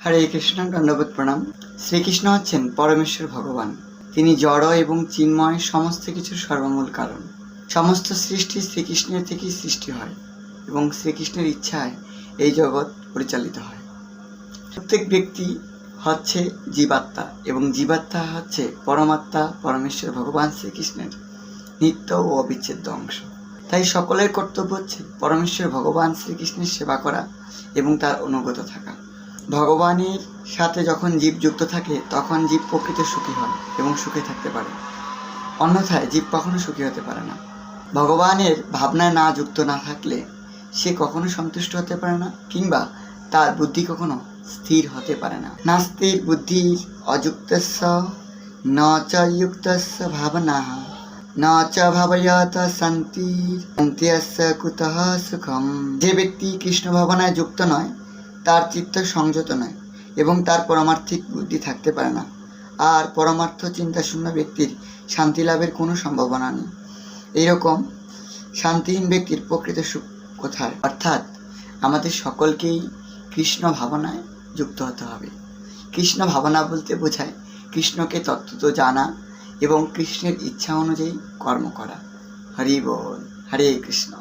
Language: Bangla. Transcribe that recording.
হরে কৃষ্ণ, দণ্ডবোধ প্রণাম। শ্রীকৃষ্ণ হচ্ছেন পরমেশ্বর ভগবান। তিনি জড় এবং চিন্ময় সমস্ত কিছুর সর্বমূল কারণ। সমস্ত সৃষ্টি শ্রীকৃষ্ণের থেকেই সৃষ্টি হয় এবং শ্রীকৃষ্ণের ইচ্ছায় এই জগৎ পরিচালিত হয়। প্রত্যেক ব্যক্তি হচ্ছে জীবাত্মা এবং জীবাত্মা হচ্ছে পরমাত্মা পরমেশ্বর ভগবান শ্রীকৃষ্ণের নিত্য ও অবিচ্ছেদ্য অংশ। তাই সকলের কর্তব্য হচ্ছে পরমেশ্বর ভগবান শ্রীকৃষ্ণের সেবা করা এবং তার অনুগত থাকা। ভগবানের সাথে যখন জীব যুক্ত থাকে তখন জীব প্রকৃত সুখী হয় এবং সুখে থাকতে পারে, অন্যথায় জীব কখনো সুখী হতে পারে না। ভগবানের ভাবনায় না যুক্ত না থাকলে সে কখনো সন্তুষ্ট হতে পারে না, কিংবা তার বুদ্ধি কখনো স্থির হতে পারে না। নাস্তির বুদ্ধির অযুক্তস্য ন চ যুক্তস্য ভাবনাঃ ন চ ভাবয়ত শান্তির্যস্য কুতঃ সুখম। যে ব্যক্তি কৃষ্ণ ভাবনায় যুক্ত নয়, তার চিত্ত সংযত নয় এবং তার পরমার্থিক বুদ্ধি থাকতে পারে না। আর পরমার্থ চিন্তাশূন্য ব্যক্তির শান্তি লাভের কোনো সম্ভাবনা নেই। এইরকম শান্তিহীন ব্যক্তির প্রকৃত সুখ কোথায়? অর্থাৎ আমাদের সকলকেই কৃষ্ণ ভাবনায় যুক্ত হতে হবে। কৃষ্ণ ভাবনা বলতে বোঝায় কৃষ্ণকে তত্ত্বত জানা এবং কৃষ্ণের ইচ্ছা অনুযায়ী কর্ম করা। হরি বল, হরে কৃষ্ণ।